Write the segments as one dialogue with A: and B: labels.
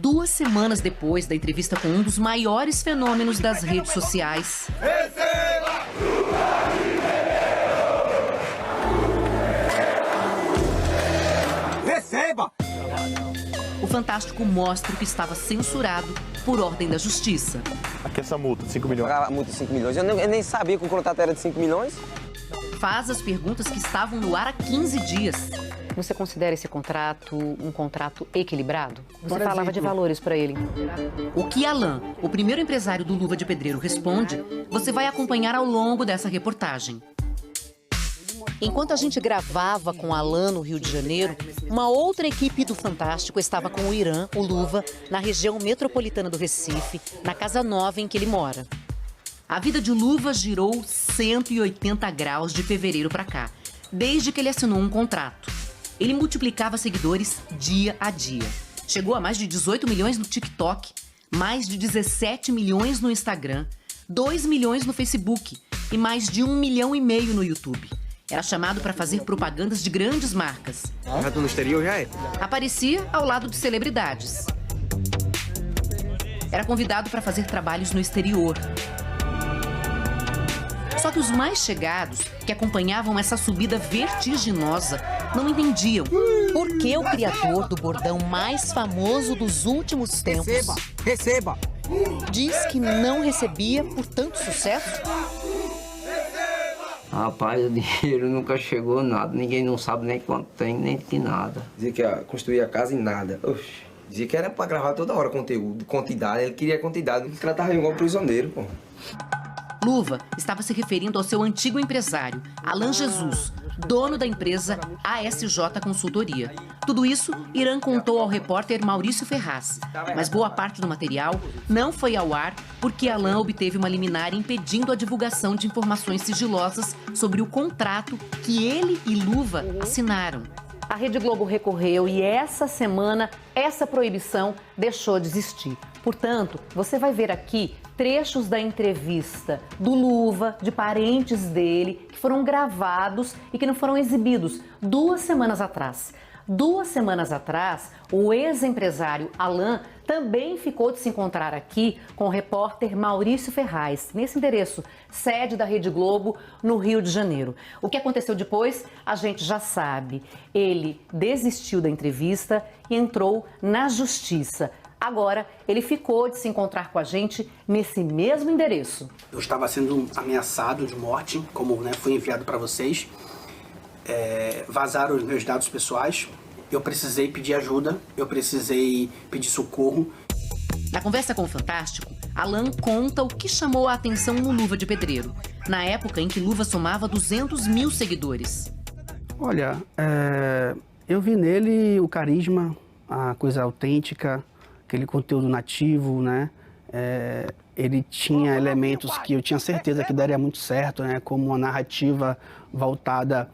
A: 2 semanas depois da entrevista com um dos maiores fenômenos das redes sociais.
B: Receba!
A: O Fantástico mostra o que estava censurado por ordem da Justiça.
C: Aqui essa multa de 5 milhões.
D: A multa de 5 milhões. Eu nem sabia que o contrato era de 5 milhões.
A: Faz as perguntas que estavam no ar há 15 dias.
E: Você considera esse contrato um contrato equilibrado? Você
F: Por
E: falava
F: exemplo,
E: de valores para ele.
A: O que Alain, o primeiro empresário do Luva de Pedreiro, responde, você vai acompanhar ao longo dessa reportagem. Enquanto a gente gravava com Alain no Rio de Janeiro, uma outra equipe do Fantástico estava com o Irã, o Luva, na região metropolitana do Recife, na casa nova em que ele mora. A vida de Luva girou 180 graus de fevereiro para cá, desde que ele assinou um contrato. Ele multiplicava seguidores dia a dia. Chegou a mais de 18 milhões no TikTok, mais de 17 milhões no Instagram, 2 milhões no Facebook e mais de 1,5 milhão no YouTube. Era chamado para fazer propagandas de grandes marcas.
D: Já tô no exterior, já é?
A: Aparecia ao lado de celebridades. Era convidado para fazer trabalhos no exterior. Só que os mais chegados, que acompanhavam essa subida vertiginosa, não entendiam por que o criador do bordão mais famoso dos últimos tempos
B: Receba!
A: diz que não recebia por tanto sucesso.
G: Rapaz, o dinheiro nunca chegou nada, ninguém não sabe nem quanto tem, nem que nada.
D: Dizia que ia construir a casa em nada. Oxi. Dizia que era pra gravar toda hora conteúdo, quantidade, ele queria quantidade, ele tratava igual prisioneiro, pô.
A: Luva estava se referindo ao seu antigo empresário, Alain Jesus, dono da empresa ASJ Consultoria. Tudo isso, Irã contou ao repórter Maurício Ferraz. Mas boa parte do material não foi ao ar porque Alain obteve uma liminar impedindo a divulgação de informações sigilosas sobre o contrato que ele e Luva assinaram.
E: A Rede Globo recorreu e essa semana essa proibição deixou de existir. Portanto, você vai ver aqui trechos da entrevista do Luva, de parentes dele, que foram gravados e que não foram exibidos 2 semanas atrás. 2 semanas atrás, o ex-empresário Alain também ficou de se encontrar aqui com o repórter Maurício Ferraz, nesse endereço, sede da Rede Globo, no Rio de Janeiro. O que aconteceu depois, a gente já sabe. Ele desistiu da entrevista e entrou na justiça. Agora, ele ficou de se encontrar com a gente nesse mesmo endereço.
F: Eu estava sendo ameaçado de morte, como foi enviado para vocês. Vazaram os meus dados pessoais. Eu precisei pedir ajuda, eu precisei pedir socorro.
A: Na conversa com o Fantástico, Alain conta o que chamou a atenção no Luva de Pedreiro, na época em que Luva somava 200 mil seguidores.
H: Olha, eu vi nele o carisma, a coisa autêntica, aquele conteúdo nativo, né? Ele tinha elementos que eu tinha certeza que daria muito certo, né? Como uma narrativa voltada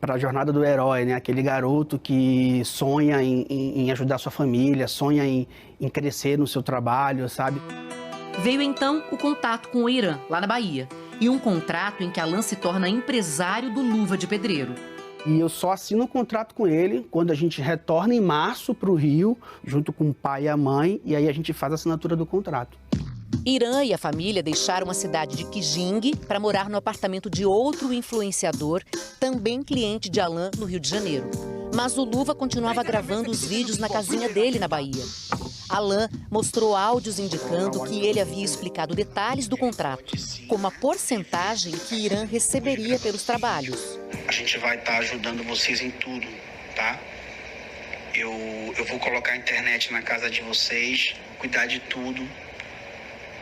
H: para a jornada do herói, né? Aquele garoto que sonha em ajudar sua família, sonha em crescer no seu trabalho, sabe?
A: Veio então o contato com o Irã, lá na Bahia, e um contrato em que Alain se torna empresário do Luva de Pedreiro.
H: E eu só assino um contrato com ele quando a gente retorna em março para o Rio, junto com o pai e a mãe, e aí a gente faz a assinatura do contrato.
A: Irã e a família deixaram a cidade de Kijing para morar no apartamento de outro influenciador, também cliente de Alain, no Rio de Janeiro. Mas o Luva continuava gravando os vídeos na casinha dele, na Bahia. Alain mostrou áudios indicando que ele havia explicado detalhes do contrato, como a porcentagem que Irã receberia pelos trabalhos.
I: A gente vai estar ajudando vocês em tudo, tá? Eu vou colocar a internet na casa de vocês, cuidar de tudo.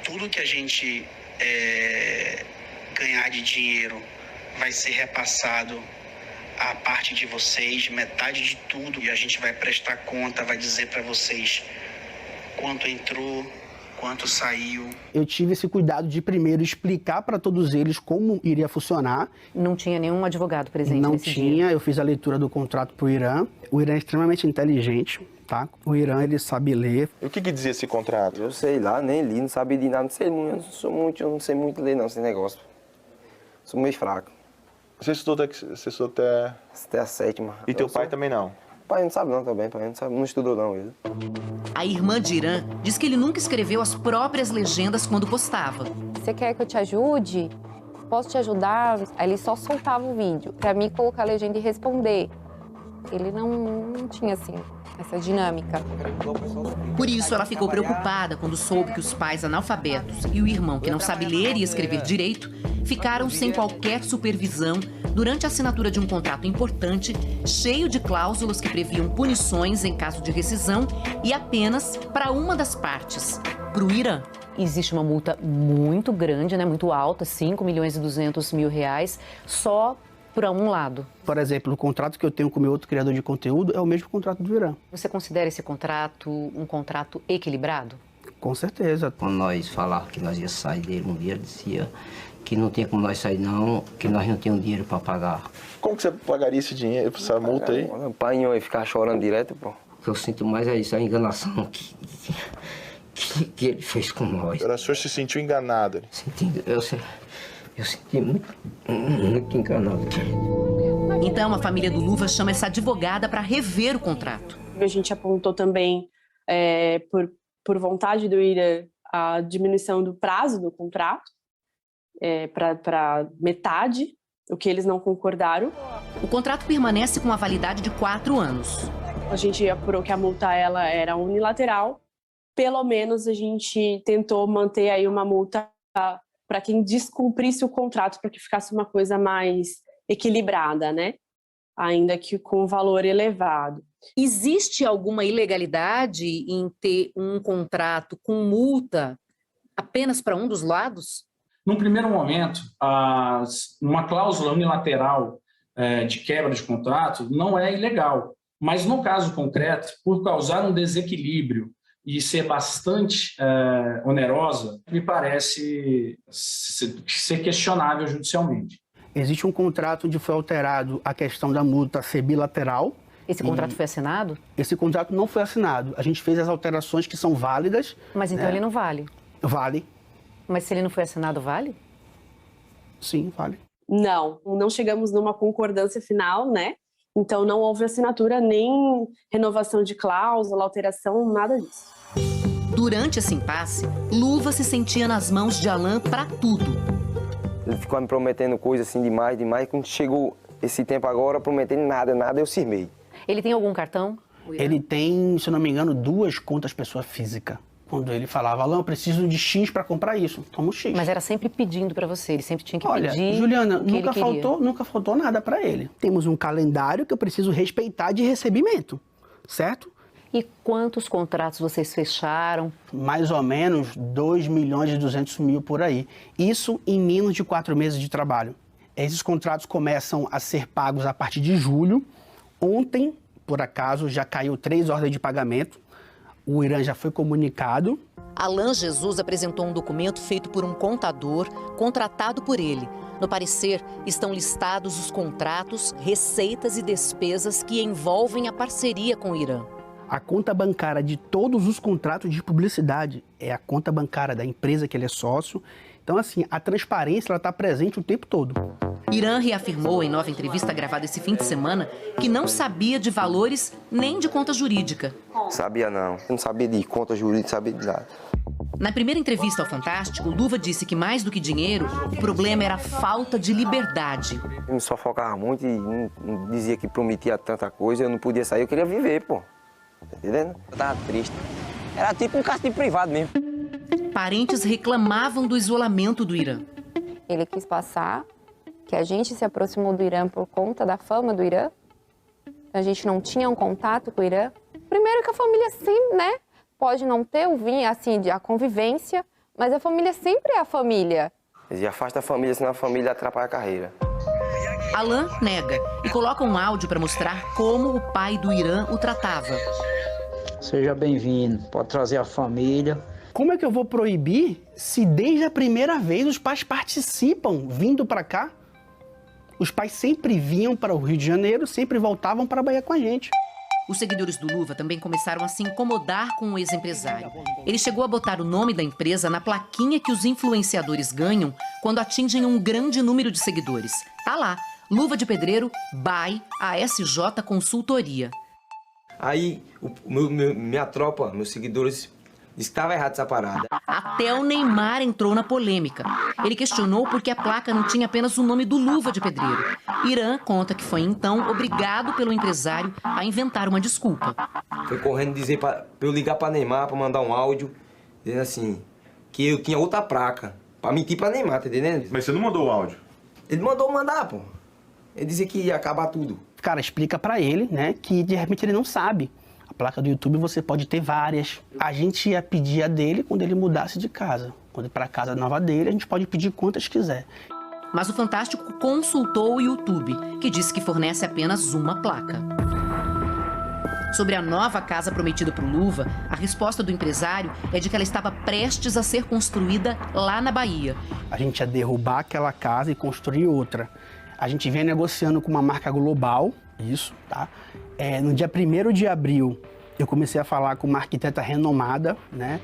I: Tudo que a gente ganhar de dinheiro vai ser repassado à parte de vocês, metade de tudo. E a gente vai prestar conta, vai dizer para vocês quanto entrou, quanto saiu.
H: Eu tive esse cuidado de primeiro explicar para todos eles como iria funcionar.
E: Não tinha nenhum advogado presente
H: Não
E: nesse
H: tinha,
E: dia.
H: eu fiz a leitura do contrato para o Irã. O Irã é extremamente inteligente, tá? O Irã, ele sabe ler.
C: E o que dizia esse contrato?
D: Eu sei lá, nem li, não sabia de nada, eu não sei muito ler não, esse negócio. Sou meio fraco.
C: Você estudou até...
D: Até a 7ª.
C: E teu pai também não?
D: pai não sabe não também, pai não sabe, não estudou não ele.
A: A irmã de Irã diz que ele nunca escreveu as próprias legendas quando postava.
J: Você quer que eu te ajude? Posso te ajudar? Aí ele só soltava o vídeo, pra mim colocar a legenda e responder. Ele não tinha, assim, essa dinâmica.
A: Por isso, ela ficou preocupada quando soube que os pais analfabetos e o irmão, que não sabe ler e escrever direito, ficaram sem qualquer supervisão durante a assinatura de um contrato importante, cheio de cláusulas que previam punições em caso de rescisão e apenas para uma das partes, para o Irã.
E: Existe uma multa muito grande, né, muito alta, 5.200.000 reais, só para um lado.
H: Por exemplo, o contrato que eu tenho com o meu outro criador de conteúdo é o mesmo contrato do Irã.
E: Você considera esse contrato um contrato equilibrado?
H: Com certeza.
G: Quando nós falávamos que nós ia sair dele um dia, ele dizia que não tinha como nós sair não, que nós não tínhamos dinheiro para pagar.
C: Como que você pagaria esse dinheiro, essa multa aí?
D: O pai ia ficar chorando direto, pô.
G: O que eu sinto mais é isso, a enganação que ele fez com nós.
C: O senhor se sentiu enganado?
G: Eu senti muito enganado.
A: Então, a família do Luva chama essa advogada para rever o contrato.
K: A gente apontou também, por vontade do Irã, a diminuição do prazo do contrato para metade, o que eles não concordaram.
A: O contrato permanece com a validade de 4 anos.
K: A gente apurou que a multa ela era unilateral. Pelo menos a gente tentou manter aí uma multa para quem descumprisse o contrato, para que ficasse uma coisa mais equilibrada, né? Ainda que com valor elevado.
A: Existe alguma ilegalidade em ter um contrato com multa apenas para um dos lados?
L: Num primeiro momento, uma cláusula unilateral de quebra de contrato não é ilegal, mas no caso concreto, por causar um desequilíbrio e ser bastante onerosa, me parece ser questionável judicialmente.
H: Existe um contrato onde foi alterado a questão da multa ser bilateral.
E: Esse contrato foi assinado?
H: Esse contrato não foi assinado. A gente fez as alterações que são válidas.
E: Mas então ele não vale?
H: Vale.
E: Mas se ele não foi assinado, vale?
H: Sim, vale.
K: Não chegamos numa concordância final, né? Então não houve assinatura, nem renovação de cláusula, alteração, nada disso.
A: Durante esse impasse, Luva se sentia nas mãos de Alan para tudo.
D: Ele ficou me prometendo coisas assim demais. Quando chegou esse tempo agora, prometendo nada, eu cismei.
E: Ele tem algum cartão?
H: Ele tem, se não me engano, 2 contas pessoa física. Quando ele falava, Alan, eu preciso de X para comprar isso, toma o X.
E: Mas era sempre pedindo para você, ele sempre tinha que
H: pedir.
E: Olha,
H: Juliana, nunca faltou nada para ele. Temos um calendário que eu preciso respeitar de recebimento, certo?
E: E quantos contratos vocês fecharam?
H: Mais ou menos 2.200.000 por aí. Isso em menos de 4 meses de trabalho. Esses contratos começam a ser pagos a partir de julho. Ontem, por acaso, já caiu 3 ordens de pagamento. O Irã já foi comunicado.
A: Alan Jesus apresentou um documento feito por um contador contratado por ele. No parecer, estão listados os contratos, receitas e despesas que envolvem a parceria com o Irã.
H: A conta bancária de todos os contratos de publicidade é a conta bancária da empresa que ele é sócio. Então, assim, a transparência está presente o tempo todo.
A: Irã reafirmou em nova entrevista gravada esse fim de semana que não sabia de valores nem de conta jurídica.
D: Sabia não. Eu não sabia de conta jurídica, sabia de nada.
A: Na primeira entrevista ao Fantástico, Luva disse que mais do que dinheiro, o problema era a falta de liberdade.
D: Eu me sufocava muito e não dizia que prometia tanta coisa, eu não podia sair, eu queria viver, pô. Tá entendendo? Eu tava triste. Era tipo um castigo privado mesmo.
A: Parentes reclamavam do isolamento do Irã.
J: Ele quis passar que a gente se aproximou do Irã por conta da fama do Irã. A gente não tinha um contato com o Irã. Primeiro que a família sempre, né? Pode não ter a convivência, mas a família sempre é a família.
D: Eles afastam a família, senão a família atrapalha a carreira.
A: Alan nega e coloca um áudio para mostrar como o pai do Irã o tratava.
M: Seja bem-vindo, pode trazer a família.
H: Como é que eu vou proibir se desde a primeira vez os pais participam vindo para cá? Os pais sempre vinham para o Rio de Janeiro, sempre voltavam para a Bahia com a gente.
A: Os seguidores do Luva também começaram a se incomodar com o ex-empresário. Ele chegou a botar o nome da empresa na plaquinha que os influenciadores ganham quando atingem um grande número de seguidores. Tá lá, Luva de Pedreiro by ASJ Consultoria.
D: Aí minha tropa, meus seguidores, estava errado essa parada.
A: Até o Neymar entrou na polêmica. Ele questionou por que a placa não tinha apenas o nome do Luva de Pedreiro. Irã conta que foi então obrigado pelo empresário a inventar uma desculpa.
D: Foi correndo dizer pra eu ligar pra Neymar, pra mandar um áudio, dizendo assim, que eu tinha outra placa, pra mentir pra Neymar, tá entendendo?
C: Mas você não mandou o áudio?
D: Ele mandou mandar, pô. Ele dizia que ia acabar tudo.
H: O cara explica pra ele, né, que de repente ele não sabe. A placa do YouTube você pode ter várias. A gente ia pedir a dele quando ele mudasse de casa. Quando ir pra casa nova dele, a gente pode pedir quantas quiser.
A: Mas o Fantástico consultou o YouTube, que disse que fornece apenas uma placa. Sobre a nova casa prometida para o Luva, a resposta do empresário é de que ela estava prestes a ser construída lá na Bahia.
H: A gente ia derrubar aquela casa e construir outra. A gente vem negociando com uma marca global, isso, tá? No dia 1º de abril, eu comecei a falar com uma arquiteta renomada, né?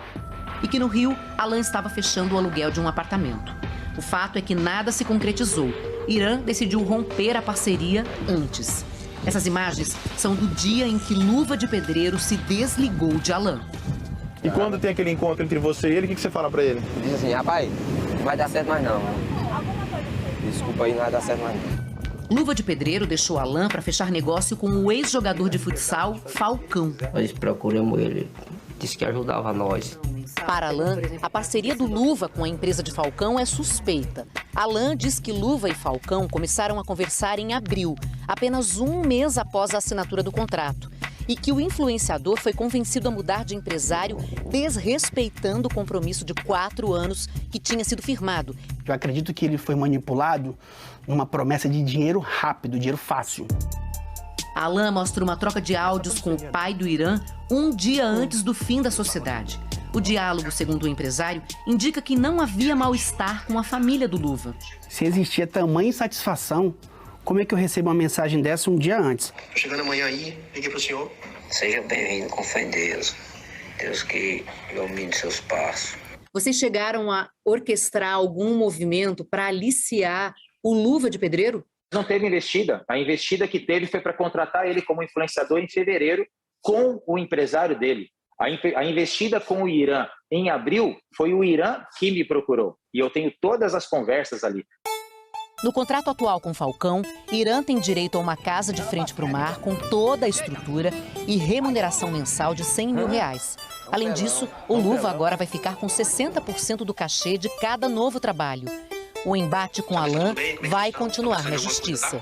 A: E que no Rio, Alan estava fechando o aluguel de um apartamento. O fato é que nada se concretizou. Irã decidiu romper a parceria antes. Essas imagens são do dia em que Luva de Pedreiro se desligou de Alan.
C: E quando tem aquele encontro entre você e ele, o que você fala pra ele?
D: Diz assim, rapaz, não vai dar certo mais não. Desculpa aí, não vai dar certo mais não.
A: Luva de Pedreiro deixou Alan para fechar negócio com o ex-jogador de futsal, Falcão.
G: Nós procuramos ele, disse que ajudava nós.
A: Para Alan, a parceria do Luva com a empresa de Falcão é suspeita. Alan diz que Luva e Falcão começaram a conversar em abril, apenas um mês após a assinatura do contrato. E que o influenciador foi convencido a mudar de empresário, desrespeitando o compromisso de 4 anos que tinha sido firmado.
H: Eu acredito que ele foi manipulado numa promessa de dinheiro rápido, dinheiro fácil.
A: Alan mostra uma troca de áudios com o pai do Irã um dia antes do fim da sociedade. O diálogo, segundo o empresário, indica que não havia mal-estar com a família do Luva.
H: Se existia tamanha insatisfação, como é que eu recebo uma mensagem dessa um dia antes?
I: Tô chegando amanhã aí, liguei pro senhor.
G: Seja bem-vindo, com fé em Deus. Deus que ilumine seus passos.
A: Vocês chegaram a orquestrar algum movimento para aliciar o Luva de Pedreiro?
N: Não teve investida. A investida que teve foi para contratar ele como influenciador em fevereiro com o empresário dele. A investida com o Irã em abril foi o Irã que me procurou. E eu tenho todas as conversas ali.
A: No contrato atual com Falcão, Irã tem direito a uma casa de frente para o mar com toda a estrutura e remuneração mensal de R$100 mil. Além disso, o Luva agora vai ficar com 60% do cachê de cada novo trabalho. O embate com Alan vai continuar na justiça.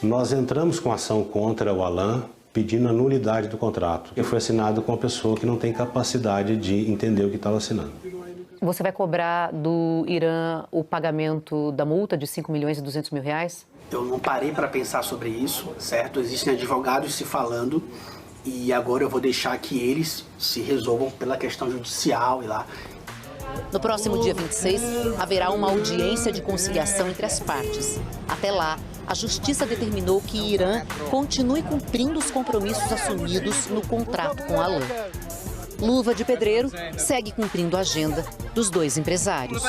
O: Nós entramos com ação contra o Alan pedindo a nulidade do contrato, que foi assinado com uma pessoa que não tem capacidade de entender o que estava assinando.
E: Você vai cobrar do Irã o pagamento da multa de R$5.200.000?
F: Eu não parei para pensar sobre isso, certo? Existem advogados se falando e agora eu vou deixar que eles se resolvam pela questão judicial e lá.
A: No próximo dia 26, haverá uma audiência de conciliação entre as partes. Até lá, a Justiça determinou que Irã continue cumprindo os compromissos assumidos no contrato com Alan. Luva de Pedreiro segue cumprindo a agenda dos dois empresários.